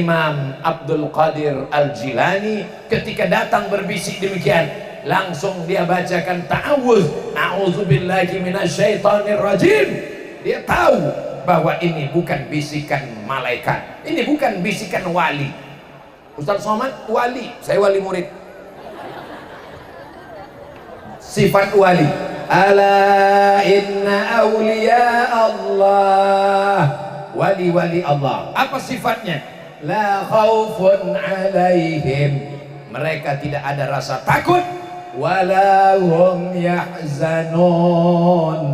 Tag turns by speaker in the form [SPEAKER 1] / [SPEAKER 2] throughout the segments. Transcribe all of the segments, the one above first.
[SPEAKER 1] Imam Abdul Qadir Al-Jilani ketika datang berbisik demikian, langsung dia bacakan ta'awuz, a'udzubillahi minasyaitonir rajim. Dia tahu bahwa ini bukan bisikan malaikat, ini bukan bisikan wali. Ustaz Somad wali, saya wali murid. Sifat wali, ala inna awliya Allah, wali-wali Allah. Apa sifatnya? La khaufun alaihim, mereka tidak ada rasa takut. Wala hum yahzanun,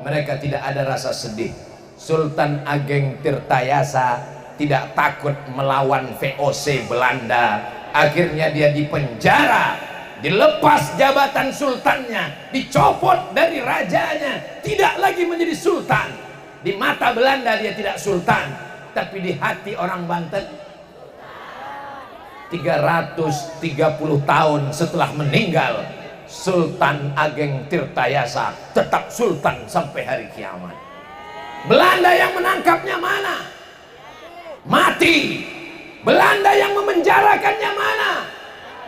[SPEAKER 1] mereka tidak ada rasa sedih. Sultan Ageng Tirtayasa tidak takut melawan VOC Belanda. Akhirnya dia dipenjara, dilepas jabatan sultannya, dicopot dari rajanya, tidak lagi menjadi sultan. Di mata Belanda dia tidak sultan, tapi di hati orang Banten 330 tahun setelah meninggal, Sultan Ageng Tirtayasa tetap sultan sampai hari kiamat. Belanda yang menangkapnya mana? Mati. Belanda yang memenjarakannya mana?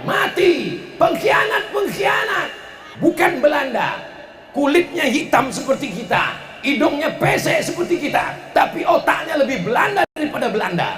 [SPEAKER 1] Mati. Pengkhianat-pengkhianat. Bukan Belanda, kulitnya hitam seperti kita, hidungnya pesek seperti kita, tapi otaknya lebih Belanda daripada Belanda.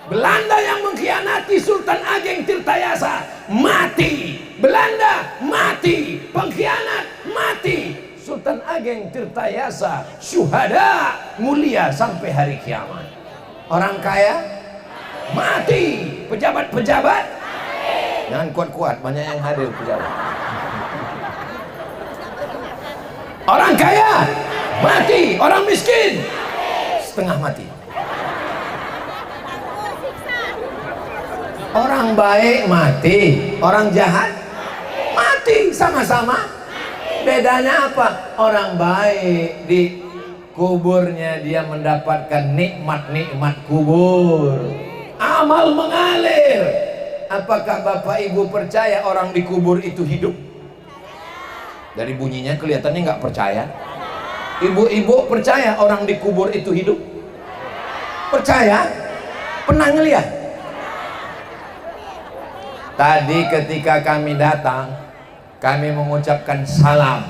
[SPEAKER 1] Belanda yang mengkhianati Sultan Ageng Tirtayasa mati. Belanda mati. Pengkhianat mati. Sultan Ageng Tirtayasa syuhada, mulia sampai hari kiamat. Orang kaya mati. Pejabat-pejabat mati. Jangan kuat-kuat, banyak yang hadir pejabat. Orang kaya mati. Orang miskin setengah mati. Orang baik mati, orang jahat mati, sama-sama. Bedanya apa? Orang baik di kuburnya dia mendapatkan nikmat-nikmat kubur, amal mengalir. Apakah Bapak Ibu percaya orang di kubur itu hidup? Dari bunyinya kelihatannya nggak percaya. Ibu-ibu percaya orang di kubur itu hidup? Percaya? Pernah ngeliat? Tadi ketika kami datang, kami mengucapkan salam.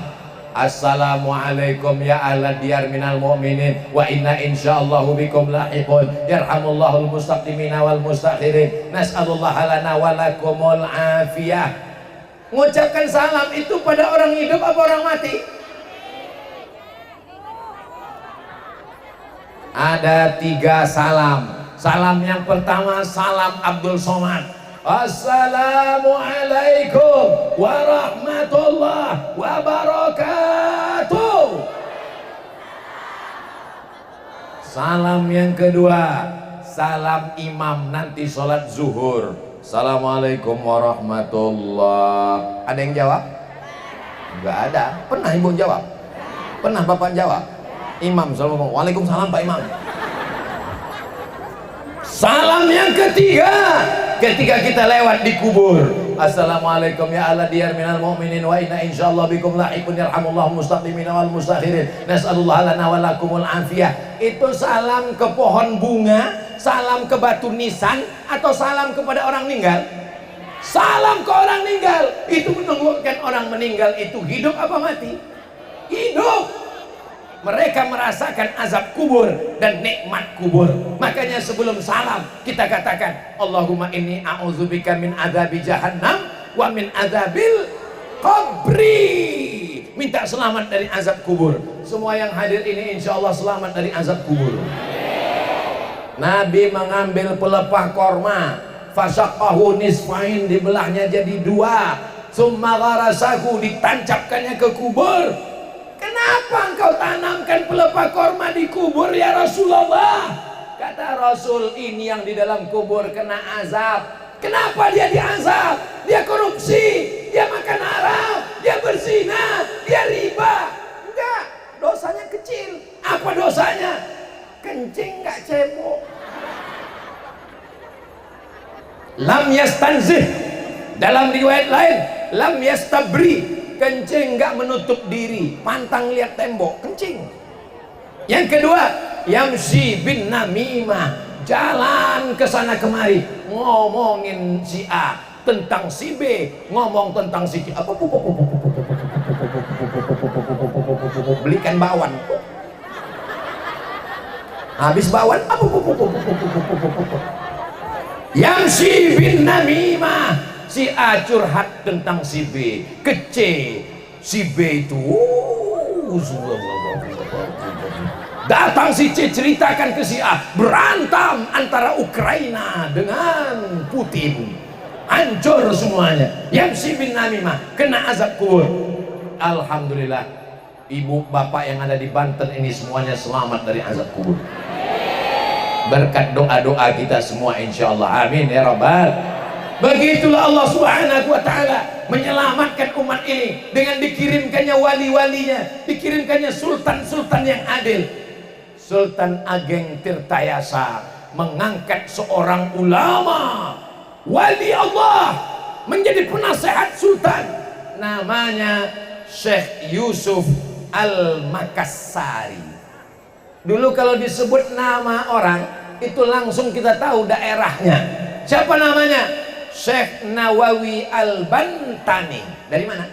[SPEAKER 1] Assalamualaikum ya ahla diyar minal mu'minin wa inna insyaallahu bikum lahiqun. Yarhamullahul mustaqdimina wal mustakhirin. Nas'alullaha lana wa lakumul afiyah. Mengucapkan salam itu pada orang hidup apa orang mati? Ada 3 salam. Salam yang pertama salam Abdul Somad. Assalamualaikum warahmatullahi wabarakatuh. Salam yang kedua, salam imam nanti sholat zuhur. Assalamualaikum warahmatullahi. Ada yang jawab? Enggak ada. Pernah ibu jawab? Pernah bapak jawab? Imam assalamualaikum. Waalaikumsalam Pak Imam. Salam yang ketiga, ketika kita lewat di kubur, assalamualaikum ya ahla diyar minal mu'minin wa inna insyaallah bikum lahiqun yarhamullahu mustaqdimina wal mustakhirin nas'alullaha lana wa lakumul afiyah. Itu salam ke pohon bunga, salam ke batu nisan, atau salam kepada orang meninggal? Salam ke orang meninggal. Itu menunjukkan orang meninggal itu hidup apa mati? Hidup. Mereka merasakan azab kubur dan nikmat kubur. Makanya sebelum salam kita katakan Allahumma inni a'udzubika min adzabi jahannam wa min adzabil qabri. Minta selamat dari azab kubur. Semua yang hadir ini insya Allah selamat dari azab kubur. Nabi mengambil pelepah korma, fasaqahu nisfain, dibelahnya jadi 2, summa gharasahu, ditancapkannya ke kubur. Kenapa engkau tanamkan pelepah korma di kubur ya Rasulullah? Kata Rasul, ini yang di dalam kubur kena azab. Kenapa dia diazab? Dia korupsi, dia makan haram, dia berzina, dia riba. Enggak, dosanya kecil. Apa dosanya? Kencing enggak cebok. Lam yastanzih. Dalam riwayat lain, lam yastabri. Kencing nggak menutup diri, pantang lihat tembok, kencing. Yang kedua, yamsi bin namimah, jalan ke sana kemari ngomongin si A tentang si B, ngomong tentang si C. Belikan bakwan. Habis bakwan, yamsi bin namimah, si A curhat tentang si B ke C, si B itu datang si C ceritakan ke si A, berantem antara Ukraina dengan Putin, hancur semuanya. Yamsi bin namimah, kena azab kubur. Alhamdulillah, ibu bapak yang ada di Banten ini semuanya selamat dari azab kubur berkat doa-doa kita semua, insyaallah. Amin ya rabbal. Begitulah Allah subhanahu wa ta'ala menyelamatkan umat ini dengan dikirimkannya wali-walinya, dikirimkannya sultan-sultan yang adil. Sultan Ageng Tirtayasa mengangkat seorang ulama wali Allah menjadi penasehat sultan, namanya Syekh Yusuf Al-Makassari. Dulu kalau disebut nama orang itu langsung kita tahu daerahnya. Siapa namanya? Syekh Nawawi Al-Bantani. Dari mana?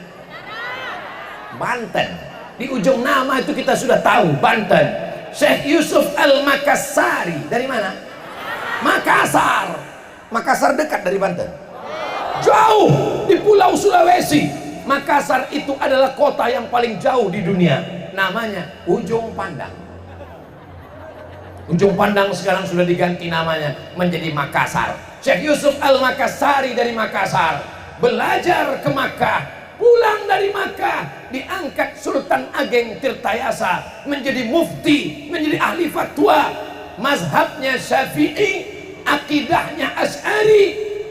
[SPEAKER 1] Banten. Di ujung nama itu kita sudah tahu, Banten. Syekh Yusuf Al-Makassari. Dari mana? Makassar. Makassar dekat dari Banten. Jauh di Pulau Sulawesi. Makassar itu adalah kota yang paling jauh di dunia. Namanya Ujung Pandang. Ujung Pandang sekarang sudah diganti namanya menjadi Makassar. Syekh Yusuf Al-Makassari dari Makassar belajar ke Makkah, pulang dari Makkah diangkat Sultan Ageng Tirtayasa menjadi mufti, menjadi ahli fatwa. Mazhabnya Syafi'i, akidahnya Asy'ari,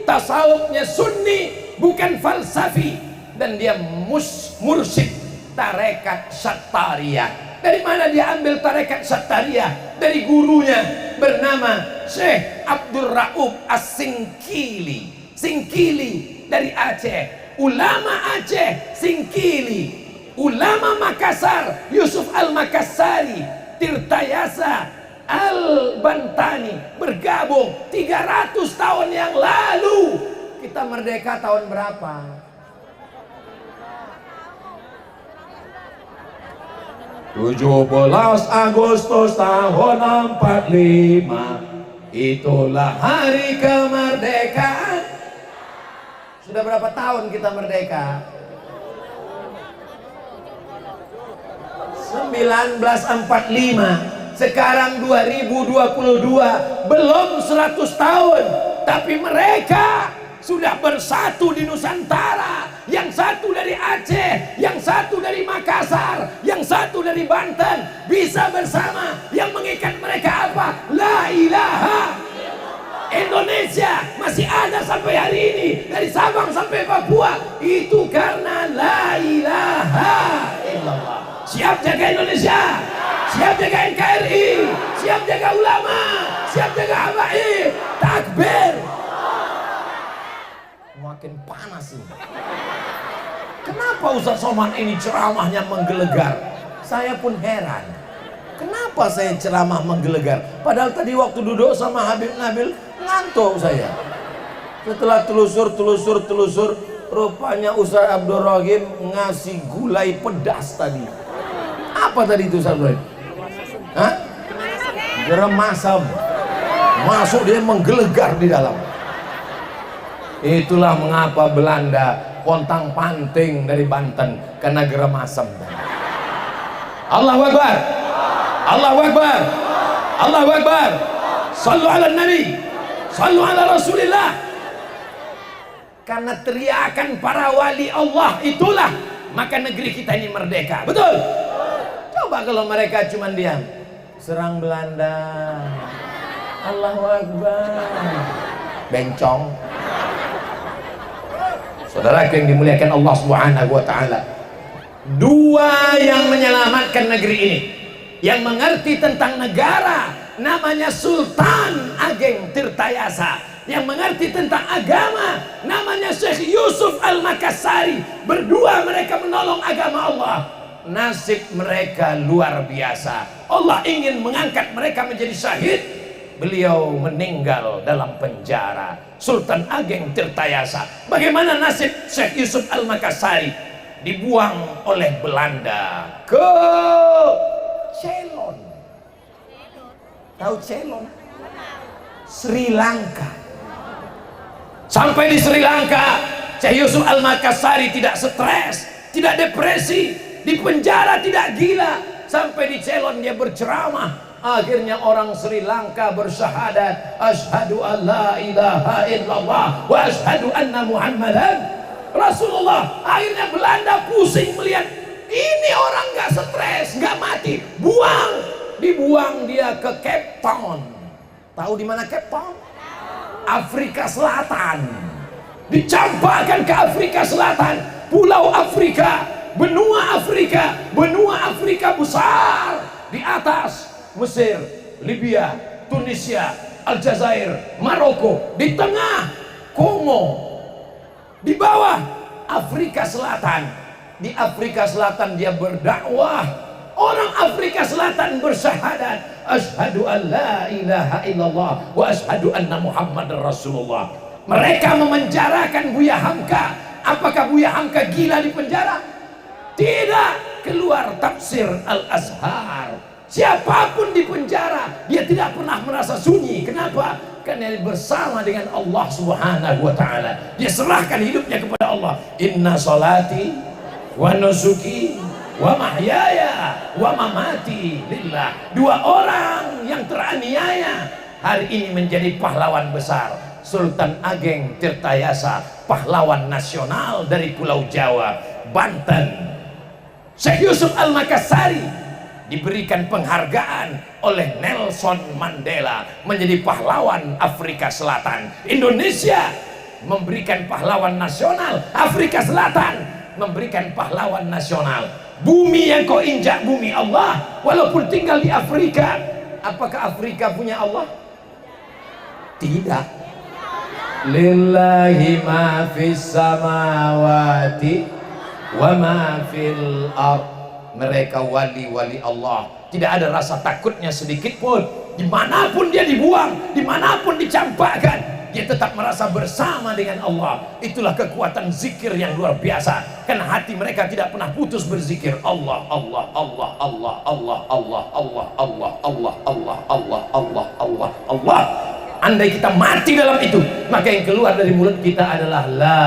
[SPEAKER 1] tasawufnya Sunni, bukan falsafi, dan dia mursyid tarekat Sattariyah. Dari mana dia ambil tarekat Sattariyah? Dari gurunya bernama Syekh Abdul Raub As-Singkili. Singkili dari Aceh, ulama Aceh, Singkili. Ulama Makassar, Yusuf Al-Makassari, Tirtayasa Al-Bantani bergabung 300 tahun yang lalu. Kita merdeka tahun berapa? 17 Agustus tahun 45, itulah hari kemerdekaan. Sudah berapa tahun kita merdeka? 1945. Sekarang 2022, belum 100 tahun, tapi mereka sudah bersatu di Nusantara. Yang satu dari Aceh, yang satu dari Makassar, yang satu dari Banten, bisa bersama. Yang mengikat mereka apa? La ilaha. Indonesia masih ada sampai hari ini, dari Sabang sampai Papua, itu karena la ilaha illallah. Siap jaga Indonesia, siap jaga NKRI, siap jaga ulama, siap jaga habaib. Takbir. Makin panas ini. Kenapa Ustaz Somad ini ceramahnya menggelegar? Saya pun heran. Kenapa saya ceramah menggelegar? Padahal tadi waktu duduk sama Habib Nabil ngantuk saya. Setelah telusur, rupanya Ustaz Abdul Rahim ngasih gulai pedas tadi. Apa tadi itu Ustaz Rahim? Hah? Garam asam. Masuk dia menggelegar di dalam. Itulah mengapa Belanda pontang panting dari Banten karena garam asam. Allahu Akbar, Allahu Akbar, Allahu Akbar. Sallu ala Nabi, sallu ala Rasulillah. Karena teriakan para wali Allah itulah maka negeri kita ini merdeka. Betul? Coba kalau mereka cuma diam, serang Belanda, Allahu Akbar, bencong. Saudara yang dimuliakan Allah Subhanahu wa taala, dua yang menyelamatkan negeri ini, yang mengerti tentang negara, namanya Sultan Ageng Tirtayasa, yang mengerti tentang agama, namanya Syekh Yusuf Al-Makassari. Berdua mereka menolong agama Allah. Nasib mereka luar biasa. Allah ingin mengangkat mereka menjadi syahid beliau meninggal dalam penjara. Sultan Ageng Tirtayasa. Bagaimana nasib Syekh Yusuf Al-Makassari? Dibuang oleh Belanda ke Ceylon. Tahu Ceylon? Sri Lanka. Sampai di Sri Lanka, Syekh Yusuf Al-Makassari tidak stres, tidak depresi, di penjara tidak gila. Sampai di Ceylon dia berceramah. Akhirnya orang Sri Lanka bersyahadat, asyhadu an la ilaha illallah wa asyhadu anna Muhammadan Rasulullah. Akhirnya Belanda pusing melihat ini orang nggak stres, nggak mati, dibuang dia ke Cape Town. Tahu di mana Cape Town? Afrika Selatan. Dicampakkan ke Afrika Selatan, pulau Afrika, benua Afrika besar. Di atas Mesir, Libya, Tunisia, Aljazair, Maroko, di tengah Kongo, di bawah Afrika Selatan. Di Afrika Selatan dia berdakwah. Orang Afrika Selatan bersyahadat, asyhadu an la ilaha illallah wa asyhadu anna Muhammadar Rasulullah. Mereka memenjarakan Buya Hamka. Apakah Buya Hamka gila di penjara? Tidak. Keluar tafsir Al-Azhar. Siapapun di penjara, dia tidak pernah merasa sunyi. Kenapa? Karena dia bersama dengan Allah Subhanahu wa ta'ala. Dia serahkan hidupnya kepada Allah. Inna salati wa nusuki wa mahyaya wa mamati lillah. Dua orang yang teraniaya hari ini menjadi pahlawan besar. Sultan Ageng Tirtayasa, pahlawan nasional dari Pulau Jawa, Banten. Syekh Yusuf Al-Makassari diberikan penghargaan oleh Nelson Mandela menjadi pahlawan Afrika Selatan. Indonesia memberikan pahlawan nasional, Afrika Selatan memberikan pahlawan nasional. Bumi yang kau injak bumi Allah, walaupun tinggal di Afrika. Apakah Afrika punya Allah? Tidak. Lillahi ma fis samawati wa ma fil ardh. Mereka wali-wali Allah, tidak ada rasa takutnya sedikit pun. Dimanapun dia dibuang, dimanapun dicampakkan, dia tetap merasa bersama dengan Allah. Itulah kekuatan zikir yang luar biasa. Karena hati mereka tidak pernah putus berzikir. Allah, Allah, Allah, Allah, Allah, Allah, Allah, Allah, Allah, Allah, Allah, Allah, Allah, Allah. Andai kita mati dalam itu, maka yang keluar dari mulut kita adalah la